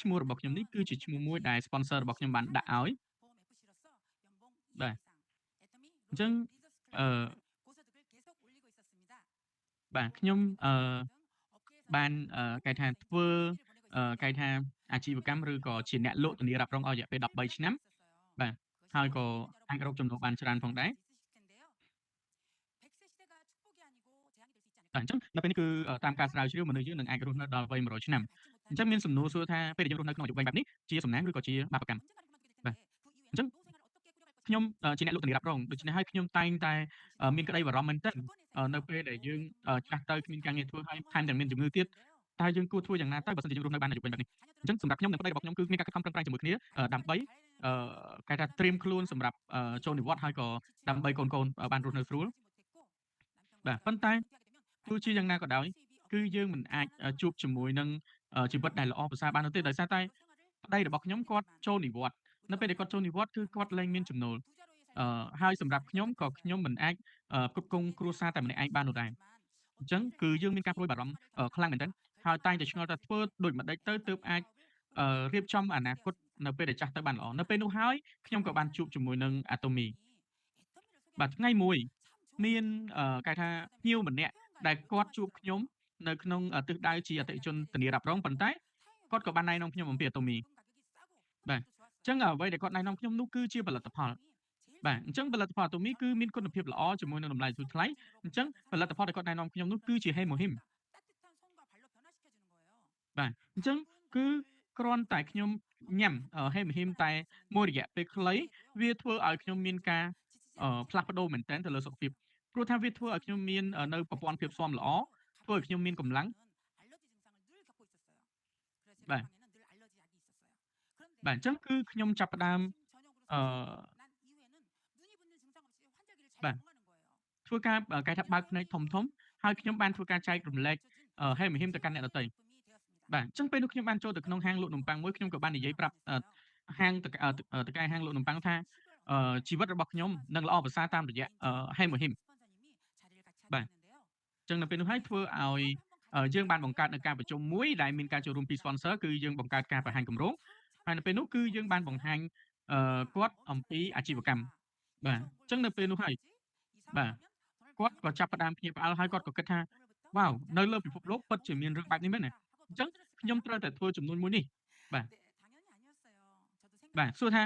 ឈ្មោះរបស់ខ្ញុំនេះគឺជាឈ្មោះមួយដែល sponsor របស់ខ្ញុំបានដាក់ឲ្យបាទអញ្ចឹងអឺបាទខ្ញុំបានគេថាធ្វើគេថាអាជីវកម្មឬក៏ជាអ្នកលក់ធានារ៉ាប់រងឲ្យរយៈពេល13ឆ្នាំបាទហើយក៏អាចរកចំណូលបានច្រើនផងដែរបាទអញ្ចឹងដល់ពេលនេះគឺតាមការស្រាវជ្រាវមនុស្សយើងនឹងអាចរស់នៅដល់វ័យ100ឆ្នាំអញ្ចឹងមានសំណួរសួរថាពេលដែលយើងរស់នៅក្នុងអាយុវែងបែបនេះជាសំណាងឬក៏ជាបាបកម្មបាទអញ្ចឹងខ្ញុំជាអ្នកលក់ធានារ៉ាប់រងដូច្នេះហើយខ្ញុំតែងតែមានក្តីបារម្ភមែនទែននៅពេលដែលយើងចាស់ទៅគ្មានការងារធ្វើហើយថែមទាំងមានជំងឺទៀតតើយើងគួរធ្វើយ៉ាងណាទៅបើសិនជាយើងរស់នៅបានអាយុវែងបែបនេះអញ្ចឹងសម្រាប់ខ្ញុំនិងប្តីរបស់ខ្ញុំគឺមានការខិតខំប្រឹងប្រែងជាមួយគ្នាដើម្បីគេថាត្រៀមខ្លួនសម្រាប់ចូលនិវត្តន៍ហើយក៏ដើម្បីកូនៗបានរស់នៅស្រួលបាទប៉ុន្តែទោះជាយ៉ាងណាក៏ដោយគឺយើងមិនអាចជួបជាមួយនឹងជីវិតដែលល្អប្រសើរបាននោះទេដោយសារតែប្តីរបស់ខ្ញុំគាត់ចូលនិវត្តន៍នៅពេលដែលគាត់ចូលនិវត្តន៍គឺគាត់លែងមានចំណូលហើយសម្រាប់ខ្ញុំក៏ខ្ញុំមិនអាចផ្គត់ផ្គង់គ្រួសារតែម្នាក់ឯងបាននោះដែរអញ្ចឹងគឺយើងមានការព្រួយបារម្ភខ្លាំងមែនទែនហើយតែងតែឆ្ងល់ថាធ្វើដូចម្តេចទៅទើបអាចរៀបចំអនាគតនៅពេលដែលចាស់ទៅបានល្អនៅពេលនោះហើយខ្ញុំក៏បានជួបជាមួយនឹងអាតូមីបាទថ្ងៃមួយមានគេថាភ្ញៀវម្នាក់ដែលគាត់ជួបខ្ញុំនៅក្នុងទិសដៅជាអតិថិជនធានារ៉ាប់រងប៉ុន្តែគាត់ក៏បានណែនាំខ្ញុំអំពីអាតូមីបាទអញ្ចឹងអ្វីដែលគាត់ណែនាំខ្ញុំនោះគឺជាផលិតផលបាទអញ្ចឹងផលិតផលអាតូមីគឺមានគុណភាពល្អជាមួយនឹងតម្លៃធូរថ្លៃអញ្ចឹងផលិតផលដែលគាត់ណែនាំខ្ញុំនោះគឺជាហេម៉ូហ៊ីមបាទអញ្ចឹងគឺគ្រាន់តែខ្ញុំញ៉ាំហេម៉ូហ៊ីមតែមួយរយៈពេលខ្លីវាធ្វើឲ្យខ្ញុំមានការផ្លាស់ប្ដូរមែនទែនទៅលើសុខភាពព្រោះថាវាធ្វើឲ្យខ្ញុំមាននៅប្រព័ន្ធភាពស៊ាំល្អធ្វើឲ្យខ្ញុំមានកម្លាំងបាទបាទអញ្ចឹងគឺខ្ញុំចាប់ផ្ដើមអឺបាទធ្វើការគេថាបើកភ្នែកធំៗហើយខ្ញុំបានធ្វើការចែករំលែកហេម៉ូហ៊ីមទៅកាន់អ្នកដទៃបាទអញ្ចឹងពេលនោះខ្ញុំបានចូលទៅក្នុងហាងលក់នំប៉័ងមួយខ្ញុំក៏បាននិយាយប្រាប់ហាងតកែហាងលក់នំប៉័ងថាជីវិតរបស់ខ្ញុំនឹងល្អប្រសើរតាមរយៈហេម៉ូហ៊ីមបាទអញ្ចឹងនៅពេលនោះហើយធ្វើឲ្យយើងបានបង្កើតនៅការប្រជុំមួយដែលមានការចូលរួមពី sponsor គឺយើងបង្កើតការបង្ហាញគម្រោងហើយនៅពេលនោះគឺយើងបានបង្ហាញគាត់អំពីអាជីវកម្មបាទអញ្ចឹងនៅពេលនោះហើយបាទគាត់ក៏ចាប់ផ្ដើមភ្ញាក់ផ្អើលហើយគាត់ក៏គិតថាវ៉ាវនៅលើពិភពលោកពិតជាមានរឿងបែបនេះមែនណាអញ្ចឹងខ្ញុំត្រូវតែធ្វើចំនួនមួយនេះបាទបាទសួរថា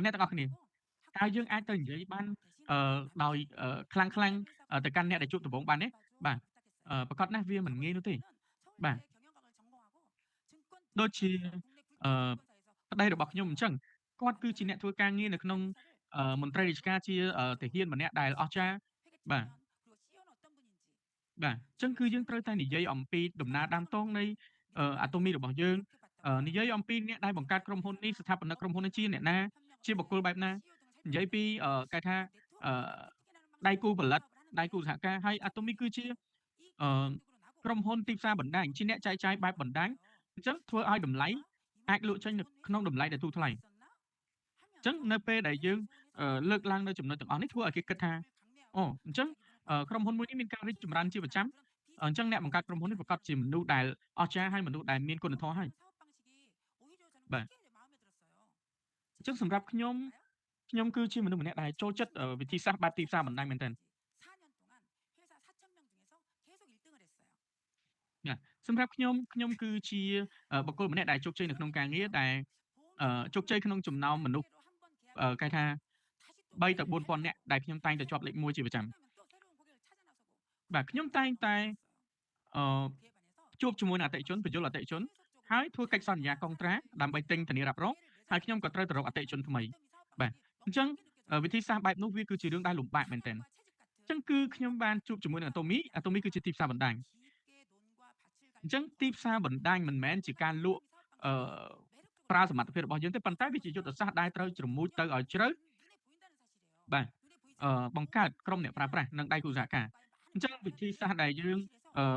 អ្នកទាំងអស់គ្នាតើយើងអាចទៅនិយាយបានដោយខ្លាំងៗទៅកាន់អ្នកដែលជួបដំបូងបានទេបាទប្រាកដណាស់វាមិនងាយនោះទេបាទដូចជាអឺប្តីរបស់ខ្ញុំអញ្ចឹងគាត់គឺជាអ្នកធ្វើការងារនៅក្នុងមន្ត្រីរាជការជាទាហានម្នាក់ដែលអស្ចារ្យបាទបាទអញ្ចឹងគឺយើងត្រូវតែនិយាយអំពីដំណើរដើមទងនៃអាតូមីរបស់យើងនិយាយអំពីអ្នកដែលបង្កើតក្រុមហ៊ុននេះស្ថាបនិកក្រុមហ៊ុននេះជាអ្នកណាជាបុគ្គលបែបណានិយាយពីគេថាអឺដៃគូផលិតដៃគូសហការហើយអាតូមីគឺជាអឺក្រុមហ៊ុនទីផ្សារបណ្ដាញជាអ្នកចែកចាយបែបបណ្ដាញអញ្ចឹងធ្វើឲ្យតម្លៃអាចលក់ចេញនៅក្នុងតម្លៃដែលទូថ្លៃអញ្ចឹងនៅពេលដែលយើងលើកឡើងនៅចំណុចទាំងអស់នេះធ្វើឲ្យគេគិតថាអូអញ្ចឹងក្រុមហ៊ុនមួយនេះមានការរីកចម្រើនជាប្រចាំអញ្ចឹងអ្នកបង្កើតក្រុមហ៊ុននេះប្រកាសជាមនុស្សដែលអស្ចារ្យហើយមនុស្សដែលមានគុណធម៌ហើយបាទអញ្ចឹងសម្រាប់ខ្ញុំគឺជាមនុស្សម្នាក់ដែលចូលចិត្តវិធីសាស្ត្របែបទីផ្សារបណ្ដាញមែនទែនណាសម្រាប់ខ្ញុំគឺជាបុគ្គលម្នាក់ដែលជោគជ័យនៅក្នុងការងារដែលជោគជ័យក្នុងចំណោមមនុស្សគេថា3ទៅ4,000នាក់ដែលខ្ញុំតែងតែជាប់លេខ1ជាប្រចាំបាទខ្ញុំតែងតែអឺជួបជាមួយនឹងអតិថិជនបញ្យលអតិថិជនហើយធ្វើកិច្ចសន្យាកុងត្រាដើម្បីទិញធានារ៉ាប់រងហើយខ្ញុំក៏ត្រូវទៅរកអតិថិជនថ្មីបាទអញ្ចឹងវិធីសាស្ត្របែបនោះវាគឺជារឿងដែលលំបាកមែនទែនអញ្ចឹងគឺខ្ញុំបានជួបជាមួយនឹងអាតូមីគឺជាទីផ្សារបណ្ដាញអញ្ចឹងទីផ្សារបណ្ដាញមិនមែនជាការលក់អឺប្រើសមត្ថភាពរបស់យើងទេប៉ុន្តែវាជាយុទ្ធសាស្ត្រដែលត្រូវជ្រមុជទៅឲ្យជ្រៅបាទបង្កើតក្រុមអ្នកប្រើប្រាស់និងដៃគូសហការអញ្ចឹងវិធីសាស្ត្រដែលយើង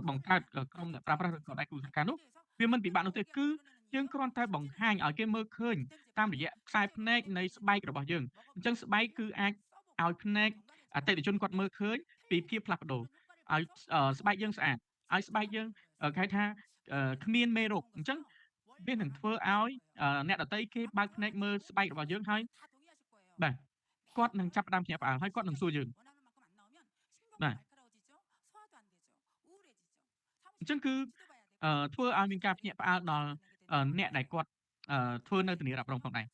បង្កើតក្រុមអ្នកប្រើប្រាស់ឬក៏ដៃគូសហការនោះវាមិនពិបាកនោះទេគឺយើងគ្រាន់តែបង្ហាញឲ្យគេមើលឃើញតាមរយៈខ្សែភ្នែកនៃស្បែករបស់យើងអញ្ចឹងស្បែកគឺអាចឲ្យភ្នែកអតិថិជនគាត់មើលឃើញពីភាពផ្លាស់ប្ដូរឲ្យស្បែកយើងស្អាតឲ្យស្បែកយើងគេហៅថាគ្មានមេរោគអញ្ចឹង វានឹងធ្វើឲ្យអ្នកដទៃគេបើកភ្នែកមើលស្បែករបស់យើងហើយបាទគាត់នឹងចាប់ផ្ដើមភ្ញាក់ផ្អើលហើយគាត់នឹងសួរយើងបាទអញ្ចឹងគឺធ្វើឲ្យមានការភ្ញាក់ផ្អើលដល់អ្នកដែលគាត់ធ្វើនៅធានារ៉ាប់រងផងដែរ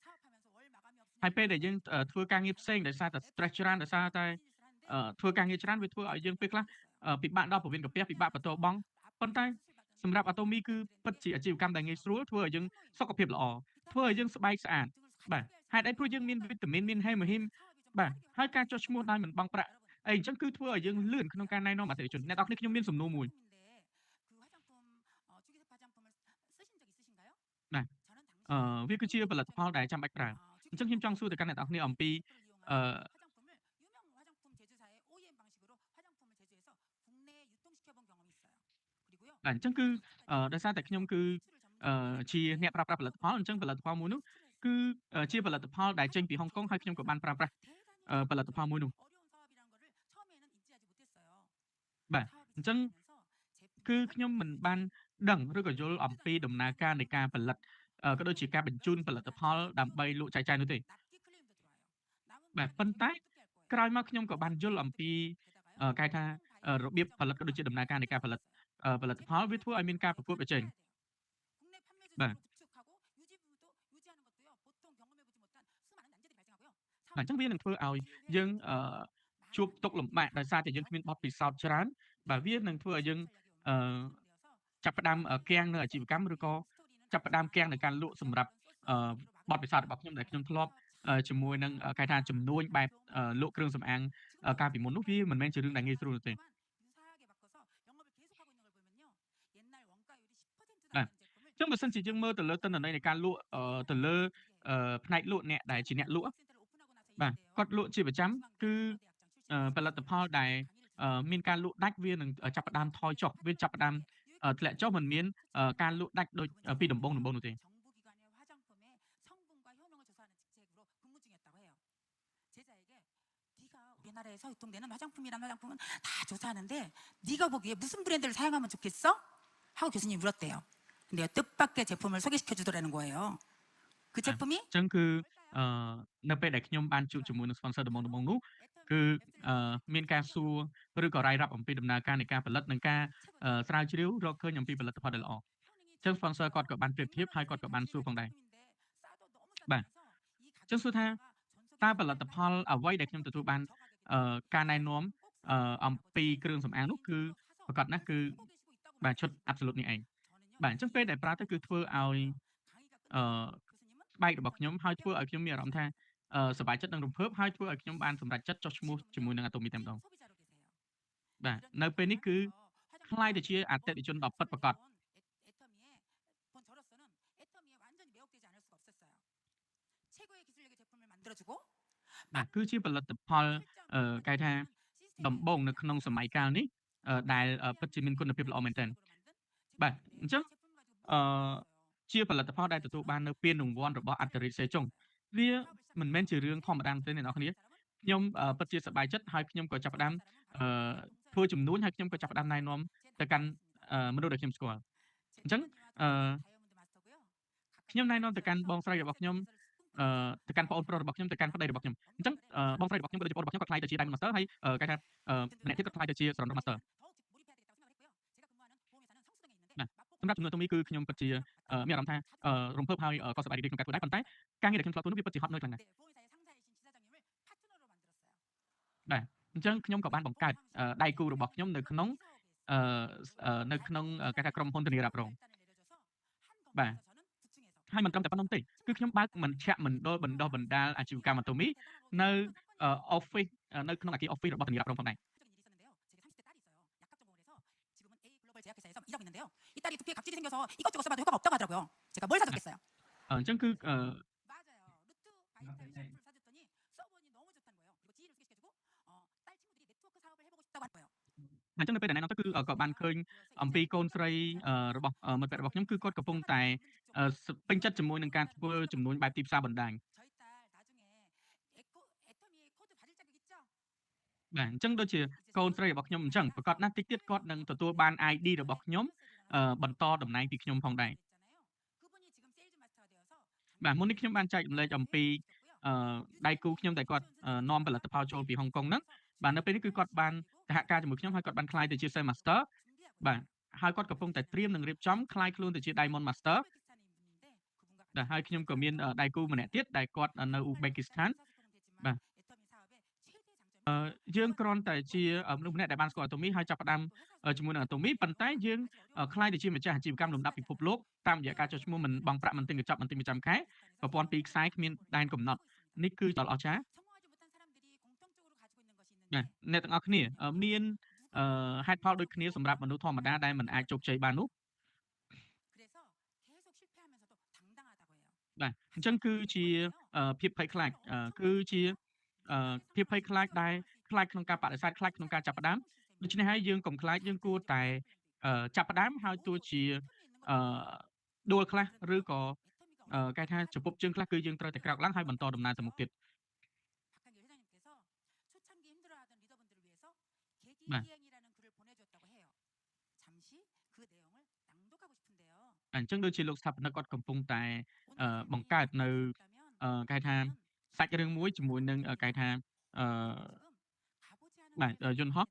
ហើយពេលដែលយើងធ្វើការងារផ្សេងដោយសារតែ stress ច្រើនដោយសារតែធ្វើការងារច្រើនវាធ្វើឲ្យយើងពេលខ្លះពិបាកដល់ពោះវៀនកាពះពិបាកបន្ទោបង់ប៉ុន្តែសម្រាប់ Atomy គឺពិតជាអាជីវកម្មដែលងាយស្រួលធ្វើឲ្យយើងសុខភាពល្អធ្វើឲ្យយើងស្បែកស្អាតបាទហេតុអីព្រោះយើងមានវីតាមីនមានហេម៉ូហ៊ីមបាទហើយការចុះឈ្មោះដោយមិនបង់ប្រាក់អីអញ្ចឹងគឺធ្វើឲ្យយើងលឿនក្នុងការណែនាំអតិថិជនអ្នកនរគ្នាខ្ញុំមានសំណួរមួយបាទវាគឺជាផលិតផលដែលចាំបាច់ប្រើអញ្ចឹងខ្ញុំចង់សួរទៅកាន់អ្នកនរគ្នាអំពីអឺបាទអញ្ចឹងគឺដោយសារតែខ្ញុំគឺជាអ្នកប្រើប្រាស់ផលិតផលអញ្ចឹងផលិតផលមួយនោះគឺជាផលិតផលដែលចេញពីហុងកុងហើយខ្ញុំក៏បានប្រើប្រាស់ផលិតផលមួយនោះបាទអញ្ចឹងគឺខ្ញុំមិនបានដឹងឬក៏យល់អំពីដំណើរការនៃការផលិតក៏ដូចជាការបញ្ជូនផលិតផលដើម្បីលក់ចែកចាយនោះទេបាទប៉ុន្តែក្រោយមកខ្ញុំក៏បានយល់អំពីគេហៅថារបៀបផលិតក៏ដូចជាដំណើរការនៃការផលិតផលវាធ្វើឲ្យមានការប្រកួតប្រជែងបាទបាទអញ្ចឹងវានឹងធ្វើឲ្យយើងជួបទុក្ខលំបាកដោយសារតែយើងគ្មានបទពិសោធន៍ច្រើនបាទវានឹងធ្វើឲ្យយើងអឺចាប់ផ្ដើមគាំងនៅអាជីវកម្មឬក៏ចាប់ផ្ដើមគាំងនៅការលក់សម្រាប់បទពិសោធន៍របស់ខ្ញុំដែលខ្ញុំធ្លាប់ជាមួយនឹងគេថាជំនួញបែបលក់គ្រឿងសម្អាងកាលពីមុននោះវាមិនមែនជារឿងដែលងាយស្រួលនោះទេបាទអញ្ចឹងបើសិនជាយើងមើលទៅលើទិន្នន័យនៃការលក់ទៅលើផ្នែកលក់អ្នកដែលជាអ្នកលក់បាទគាត់លក់ជាប្រចាំគឺផលិតផលដែលមានការលក់ដាច់វានឹងចាប់ផ្ដើមថយចុះវាចាប់ផ្ដើមធ្លាក់ចុះមិនមានការលក់ដាច់ដូចពីដំបូងនោះទេអញ្ចឹងគឺនៅពេលដែលខ្ញុំបានជួបជាមួយនឹង sponsor ដំបូងៗនោះគឺមានការសួរឬក៏រាយរាប់អំពីដំណើរការនៃការផលិតនិងការស្រាវជ្រាវរកឃើញអំពីផលិតផលដែលល្អអញ្ចឹង sponsor គាត់ក៏បានប្រៀបធៀបហើយគាត់ក៏បានសួរផងដែរបាទអញ្ចឹងសួរថាតើផលិតផលអ្វីដែលខ្ញុំទទួលបានការណែនាំអំពីគ្រឿងសម្អាងនោះគឺប្រកាសណាស់គឺបាទឈុត Absolute នេះឯងបាទអញ្ចឹងពេលដែលប្រើទៅគឺធ្វើឲ្យអឺស្បែករបស់ខ្ញុំហើយធ្វើឲ្យខ្ញុំមានអារម្មណ៍ថាសប្បាយចិត្តនិងរំភើបហើយធ្វើឲ្យខ្ញុំបានសម្រេចចិត្តចុះឈ្មោះជាមួយនឹង Atomy តែម្ដងបាទនៅពេលនេះគឺក្លាយទៅជាអតិថិជនដ៏ពិតប្រាកដបាទគឺជាផលិតផលគេថាដំបូងនៅក្នុងសម័យកាលនេះដែលពិតជាមានគុណភាពល្អមែនទែនបាទអញ្ចឹងអឺជាផលិតផលដែលទទួលបាននូវពានរង្វាន់របស់អន្តរជាតិសេជុងវាមិនមែនជារឿងធម្មតាទេអ្នកនរគ្នាខ្ញុំពិតជាសប្បាយចិត្តហើយខ្ញុំក៏ចាប់ផ្ដើមធ្វើជំនួញហើយខ្ញុំក៏ចាប់ផ្ដើមណែនាំទៅកាន់មនុស្សដែលខ្ញុំស្គាល់អញ្ចឹងអឺខ្ញុំណែនាំទៅកាន់បងស្រីរបស់ខ្ញុំទៅកាន់ប្អូនប្រុសរបស់ខ្ញុំទៅកាន់ប្ដីរបស់ខ្ញុំអញ្ចឹងបងស្រីរបស់ខ្ញុំក៏ដូចជាប្អូនរបស់ខ្ញុំក៏ក្លាយទៅជា Diamond Master ហើយគេថាម្នាក់ទៀតក៏ក្លាយទៅជា Surrender Master បាទសម្រាប់ជំនួយទូមីគឺខ្ញុំពិតជាមានអារម្មណ៍ថារំភើបហើយក៏សប្បាយរីករាយក្នុងការធ្វើដែរប៉ុន្តែការងារដែលខ្ញុំធ្លាប់ធ្វើនោះវាពិតជាហត់នឿយខ្លាំងណាស់បាទអញ្ចឹងខ្ញុំក៏បានបង្កើតដៃគូរបស់ខ្ញុំនៅក្នុងគេថាក្រុមហ៊ុនធានារ៉ាប់រងបាទហើយមិនត្រឹមតែប៉ុណ្្នោះទេគឺខ្ញុំបើកមជ្ឈមណ្ឌលបណ្ដុះបណ្ដាលអាជីវកម្ម Atomy នៅ office នៅក្នុងអគារ office របស់ធានារ៉ាប់រងផងដែរអញ្ចឹងគឺអញ្ចឹងនៅពេលដែលណែនាំទៅគឺក៏បានឃើញអំពីកូនស្រីរបស់មិត្តភក្តិរបស់ខ្ញុំគឺគាត់កំពុងតែពេញចិត្តជាមួយនឹងការធ្វើជំនួញបែបទីផ្សារបណ្ដាញបាទអញ្ចឹងដូចជាកូនស្រីរបស់ខ្ញុំអញ្ចឹងប្រកាសណាស់តិចទៀតគាត់នឹងទទួលបាន ID របស់ខ្ញុំបន្តតំណែងពីខ្ញុំផងដែរ បាទមុននេះខ្ញុំបានចែករំលែកអំពីដៃគូខ្ញុំដែលគាត់នាំផលិតផលចូលពីហុងកុងហ្នឹងបាទនៅពេលនេះគឺគាត់បានសហការជាមួយខ្ញុំហើយគាត់បានក្លាយទៅជា Sale Master បាទហើយគាត់កំពុងតែត្រៀមនឹងរៀបចំក្លាយខ្លួនទៅជា Diamond Master បាទហើយខ្ញុំក៏មានដៃគូម្នាក់ទៀតដែលគាត់នៅអ៊ូបេគីស្ថានបាទយើងគ្រាន់តែជាមនុស្សម្នាក់ដែលបានស្គាល់ Atomy ហើយចាប់ផ្ដើមជាមួយនឹង Atomy ប៉ុន្តែយើងក្លាយទៅជាម្ចាស់អាជីវកម្មលំដាប់ពិភពលោកតាមរយៈការចុះឈ្មោះមិនបង់ប្រាក់មិនទិញកញ្ចប់មិនទិញប្រចាំខែប្រព័ន្ធពីរខ្សែគ្មានដែនកំណត់នេះគឺដ៏អស្ចារ្យបាទអ្នកទាំងអស់គ្នាមានហេតុផលដូចគ្នាសម្រាប់មនុស្សធម្មតាដែលមិនអាចជោគជ័យបាននោះបាទអញ្ចឹងគឺជាភាពភ័យខ្លាចគឺជាភាពភ័យខ្លាចដែលខ្លាចក្នុងការបដិសេធខ្លាចក្នុងការចាប់ផ្ដើមដូច្នេះហើយយើងកុំខ្លាចយើងគួរតែចាប់ផ្ដើមហើយទោះជាអឺដួលខ្លះឬក៏គេថាចំពប់ជើងខ្លះគឺយើងត្រូវតែក្រោកឡើងហើយបន្តដំណើរទៅមុខទៀតបាទអញ្ចឹងដូចជាលោកស្ថាបនិកគាត់កំពុងតែបង្កើតនៅគេហៅថាសាច់រឿងមួយជាមួយនឹងគេហៅថាអឺបាទយន្តហោះ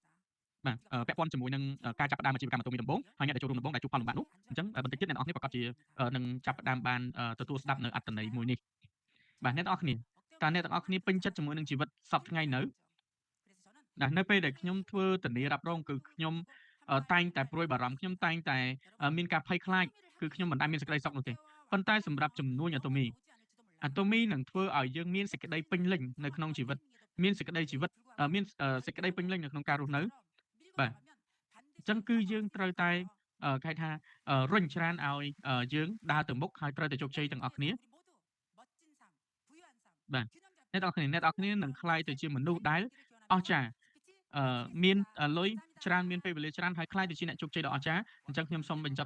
បាទពាក់ព័ន្ធជាមួយនឹងការចាប់ផ្ដើមអាជីវកម្ម Atomy ដំបូងហើយអ្នកដែលចូលរួមដំបូងដែលជួបផលលំបាកនោះអញ្ចឹងបន្តិចទៀតអ្នកនរគ្នាប្រកាសជានឹងចាប់ផ្ដើមបានទទួលស្ដាប់នៅអត្ថន័យមួយនេះបាទអ្នកទាំងអស់គ្នាតើអ្នកទាំងអស់គ្នាពេញចិត្តជាមួយនឹងជីវិតសប្តាហ៍ថ្ងៃនៅនៅពេលដែលខ្ញុំធ្វើធានារ៉ាប់រងគឺខ្ញុំតែងតែព្រួយបារម្ភខ្ញុំតែងតែមានការភ័យខ្លាចគឺខ្ញុំមិនដែលមានសេចក្តីសុខនោះទេប៉ុន្តែសម្រាប់ជំនួញ Atomy នឹងធ្វើឲ្យយើងមានសេចក្តីពេញលេញនៅក្នុងជីវិតមានសេចក្តីជីវិតមានសេចក្តីពេញលេញនៅក្នុងការរស់នៅបាទអញ្ចឹងគឺយើងត្រូវតែគេហៅថារុញច្រានឲ្យយើងដើរទៅមុខហើយត្រូវតែជោគជ័យទាំងអស់គ្នាបាទអ្នកទាំងអស់គ្នានឹងក្លាយទៅជាមនុស្សដែលអស្ចារ្យមានលុយច្រើនមានពេលវេលាច្រើនហើយក្លាយទៅជាអ្នកជោគជ័យដ៏អស្ចារ្យអញ្ចឹងខ្ញុំសូមបញ្ចប់